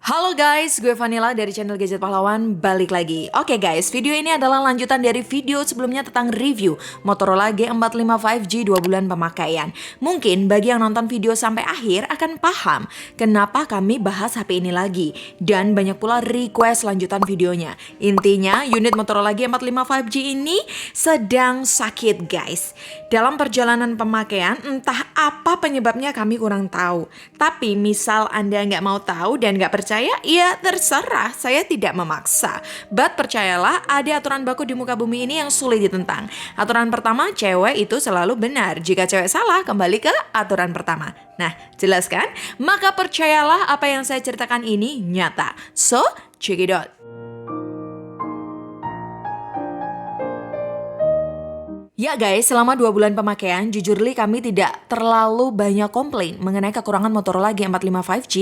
Halo guys, gue Vanilla dari channel Gadget Pahlawan, balik lagi. Oke guys, video ini adalah lanjutan dari video sebelumnya tentang review Motorola G45 5G 2 bulan pemakaian. Mungkin bagi yang nonton video sampai akhir akan paham kenapa kami bahas HP ini lagi. Dan banyak pula request lanjutan videonya. Intinya, unit Motorola G45 5G ini sedang sakit guys. Dalam perjalanan pemakaian, entah apa penyebabnya kami kurang tahu. Tapi misal Anda nggak mau tahu dan nggak percaya, ya terserah, saya tidak memaksa. But percayalah, ada aturan baku di muka bumi ini yang sulit ditentang. Aturan pertama, cewek itu selalu benar. Jika cewek salah, kembali ke aturan pertama. Nah, jelas kan? Maka percayalah apa yang saya ceritakan ini nyata. So, check it out. Ya guys, selama 2 bulan pemakaian, jujurly kami tidak terlalu banyak komplain mengenai kekurangan Motorola G45 5G,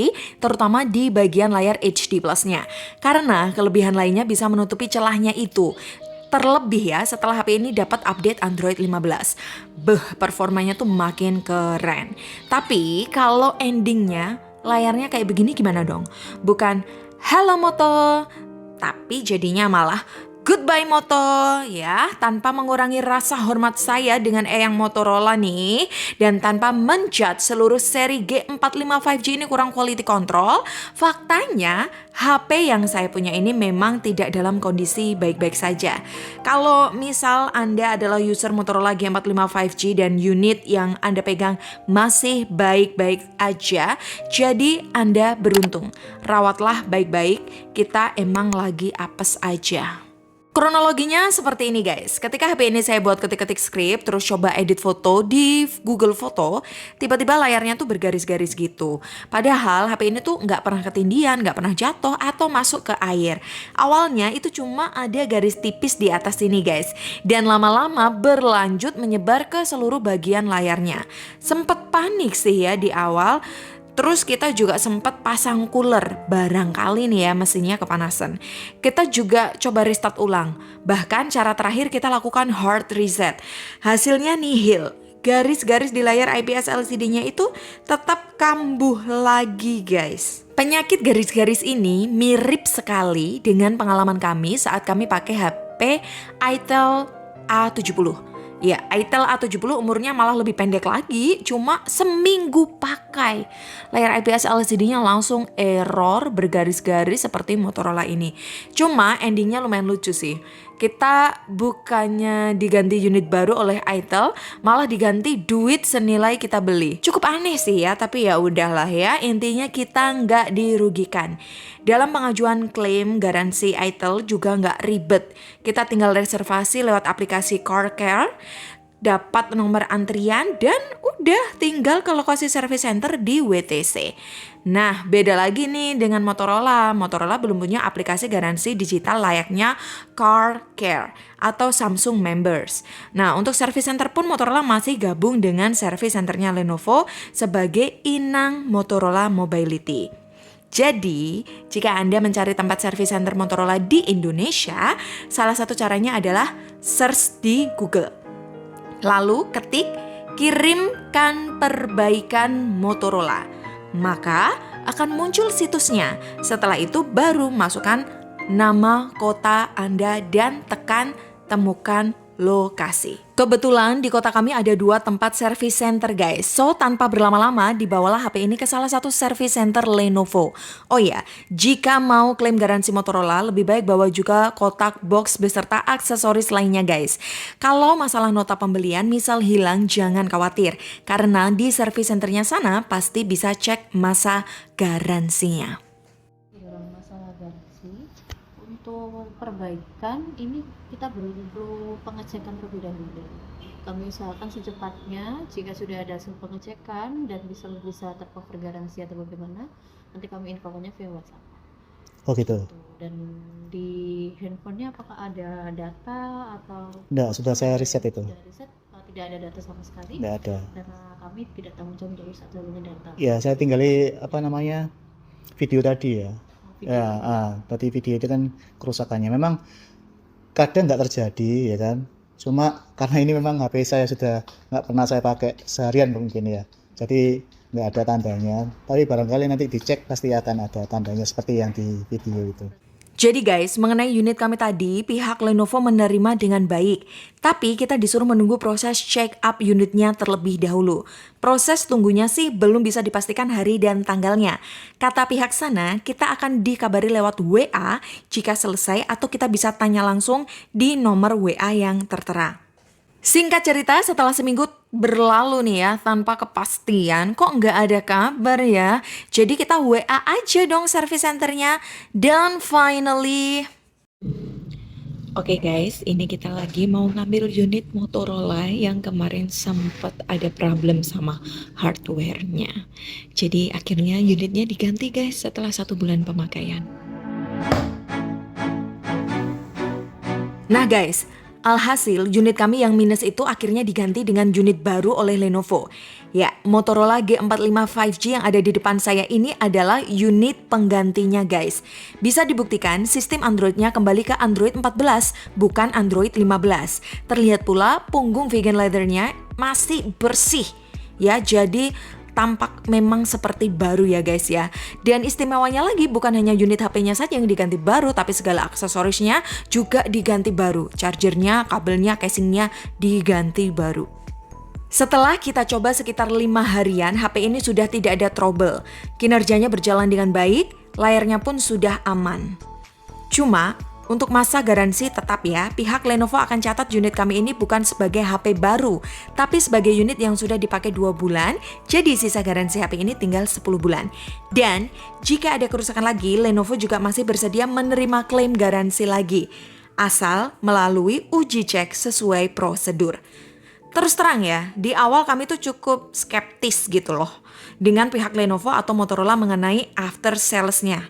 terutama di bagian layar HD Plus-nya. Karena kelebihan lainnya bisa menutupi celahnya itu. Terlebih ya, setelah HP ini dapat update Android 15. Performanya tuh makin keren. Tapi kalau endingnya, layarnya kayak begini gimana dong? Bukan, "Halo Moto", tapi jadinya malah "Goodbye Moto", ya, tanpa mengurangi rasa hormat saya dengan eyang Motorola nih, dan tanpa menjudge seluruh seri G45 5G ini kurang quality control, faktanya HP yang saya punya ini memang tidak dalam kondisi baik-baik saja. Kalau misal Anda adalah user Motorola G45 5G dan unit yang Anda pegang masih baik-baik aja, jadi Anda beruntung. Rawatlah baik-baik, kita emang lagi apes aja. Kronologinya seperti ini guys, ketika HP ini saya buat ketik-ketik skrip, terus coba edit foto di Google Foto, tiba-tiba layarnya tuh bergaris-garis gitu. Padahal HP ini tuh nggak pernah ketindihan, nggak pernah jatuh atau masuk ke air. Awalnya itu cuma ada garis tipis di atas sini guys, dan lama-lama berlanjut menyebar ke seluruh bagian layarnya. Sempet panik sih ya di awal. Terus kita juga sempat pasang cooler, barangkali nih ya mesinnya kepanasan. Kita juga coba restart ulang, bahkan cara terakhir kita lakukan hard reset. Hasilnya nihil, garis-garis di layar IPS LCD-nya itu tetap kambuh lagi guys. Penyakit garis-garis ini mirip sekali dengan pengalaman kami saat kami pakai HP Itel A70. Ya, Itel A70 umurnya malah lebih pendek lagi, cuma seminggu pakai. Layar IPS LCD-nya langsung error bergaris-garis seperti Motorola ini. Cuma endingnya lumayan lucu sih. Kita bukannya diganti unit baru oleh Itel, malah diganti duit senilai kita beli. Cukup aneh sih ya, tapi ya udahlah ya, intinya kita nggak dirugikan. Dalam pengajuan klaim garansi Itel juga nggak ribet. Kita tinggal reservasi lewat aplikasi CarCare, dapat nomor antrian, dan udah tinggal ke lokasi service center di WTC. Nah, beda lagi nih dengan Motorola. Motorola belum punya aplikasi garansi digital layaknya CarCare atau Samsung Members. Nah, untuk service center pun Motorola masih gabung dengan service centernya Lenovo sebagai inang Motorola Mobility. Jadi, jika Anda mencari tempat service center Motorola di Indonesia, salah satu caranya adalah search di Google. Lalu ketik "kirimkan perbaikan Motorola", maka akan muncul situsnya. Setelah itu baru masukkan nama kota Anda dan tekan temukan lokasi. Kebetulan di kota kami ada 2 tempat service center guys. So tanpa berlama-lama dibawalah HP ini ke salah satu service center Lenovo. Oh ya, jika mau klaim garansi Motorola lebih baik bawa juga kotak box beserta aksesoris lainnya guys. Kalau masalah nota pembelian misal hilang jangan khawatir, karena di service centernya sana pasti bisa cek masa garansinya. Dalam masalah garansi, untuk perbaikan ini kita perlu pengecekan terlebih dahulu. Kami usahakan secepatnya jika sudah ada hasil pengecekan dan bisa tercover garansi atau bagaimana, nanti kami infokannya via WhatsApp. Oh gitu. Dan di handphonenya apakah ada data atau Enggak, sudah saya riset itu. sudah riset? Tidak ada data sama sekali. Enggak ada. Karena kami tidak tanggung jawab untuk satu-satunya data. Ya, saya tinggali video tadi ya. Video. Ya, tadi video itu kan kerusakannya. Memang kadang nggak terjadi ya kan. Cuma karena ini memang HP saya sudah nggak pernah saya pakai seharian mungkin ya. Jadi nggak ada tandanya. Tapi barangkali nanti dicek pasti akan ada tandanya seperti yang di video itu. Jadi guys, mengenai unit kami tadi, pihak Lenovo menerima dengan baik. Tapi kita disuruh menunggu proses check up unitnya terlebih dahulu. Proses tunggunya sih belum bisa dipastikan hari dan tanggalnya. Kata pihak sana, kita akan dikabari lewat WA jika selesai atau kita bisa tanya langsung di nomor WA yang tertera. Singkat cerita, setelah seminggu berlalu nih ya, tanpa kepastian, kok nggak ada kabar ya? Jadi kita WA aja dong service centernya. Dan finally... Oke guys, ini kita lagi mau ngambil unit Motorola yang kemarin sempat ada problem sama hardware-nya. Jadi akhirnya unitnya diganti guys setelah 1 bulan pemakaian. Nah guys, alhasil unit kami yang minus itu akhirnya diganti dengan unit baru oleh Lenovo. Ya, Motorola G45 5G yang ada di depan saya ini adalah unit penggantinya guys. Bisa dibuktikan sistem Android-nya kembali ke Android 14, bukan Android 15. Terlihat pula punggung vegan leather-nya masih bersih. Ya, jadi tampak memang seperti baru ya guys ya. Dan istimewanya lagi bukan hanya unit HP-nya saja yang diganti baru, tapi segala aksesorisnya juga diganti baru. Chargernya, kabelnya, casingnya diganti baru. Setelah kita coba sekitar 5 harian, HP ini sudah tidak ada trouble. Kinerjanya berjalan dengan baik, layarnya pun sudah aman. Cuma, untuk masa garansi tetap ya, pihak Lenovo akan catat unit kami ini bukan sebagai HP baru, tapi sebagai unit yang sudah dipakai 2 bulan, jadi sisa garansi HP ini tinggal 10 bulan. Dan, jika ada kerusakan lagi, Lenovo juga masih bersedia menerima klaim garansi lagi, asal melalui uji cek sesuai prosedur. Terus terang ya, di awal kami tuh cukup skeptis gitu loh dengan pihak Lenovo atau Motorola mengenai after sales-nya.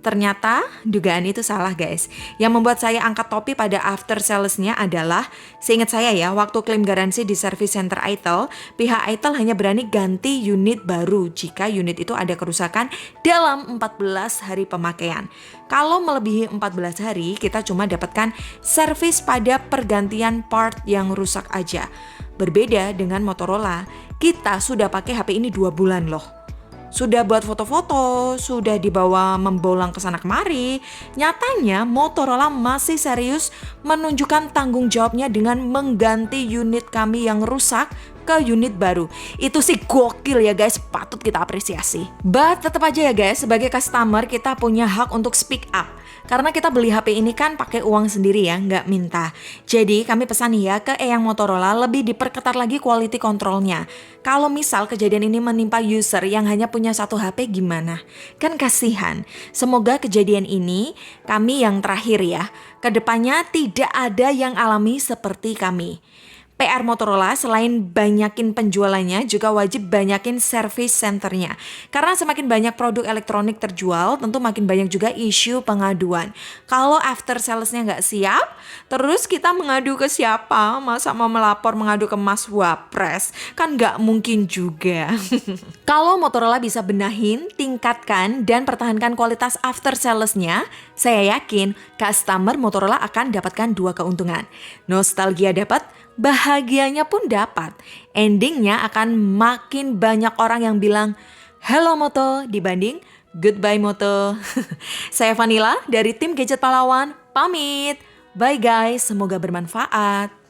Ternyata dugaan itu salah guys. Yang membuat saya angkat topi pada after sales-nya adalah, seingat saya ya, waktu klaim garansi di service center Itel, pihak Itel hanya berani ganti unit baru jika unit itu ada kerusakan dalam 14 hari pemakaian. Kalau melebihi 14 hari, kita cuma dapatkan servis pada pergantian part yang rusak aja. Berbeda dengan Motorola, kita sudah pakai HP ini 2 bulan loh. Sudah buat foto-foto, sudah dibawa membolang ke sana kemari. Nyatanya Motorola masih serius menunjukkan tanggung jawabnya dengan mengganti unit kami yang rusak ke unit baru. Itu sih gokil ya guys, patut kita apresiasi. But tetap aja ya guys, sebagai customer kita punya hak untuk speak up. Karena kita beli HP ini kan pakai uang sendiri ya, nggak minta. Jadi kami pesan nih ya ke Eyang Motorola lebih diperketat lagi quality controlnya. Kalau misal kejadian ini menimpa user yang hanya punya 1 HP gimana? Kan kasihan. Semoga kejadian ini kami yang terakhir ya. Kedepannya tidak ada yang alami seperti kami. PR Motorola selain banyakin penjualannya juga wajib banyakin service centernya. Karena semakin banyak produk elektronik terjual, tentu makin banyak juga isu pengaduan. Kalau after salesnya nggak siap, terus kita mengadu ke siapa? Masa mau melapor mengadu ke Mas Wapres? Kan nggak mungkin juga. Kalau Motorola bisa benahin, tingkatkan, dan pertahankan kualitas after salesnya, saya yakin customer Motorola akan dapatkan 2 keuntungan. Nostalgia dapat, bahagianya pun dapat. Endingnya akan makin banyak orang yang bilang hello Moto dibanding goodbye Moto. Saya Vanilla dari tim Gadget Pahlawan, pamit. Bye guys, semoga bermanfaat.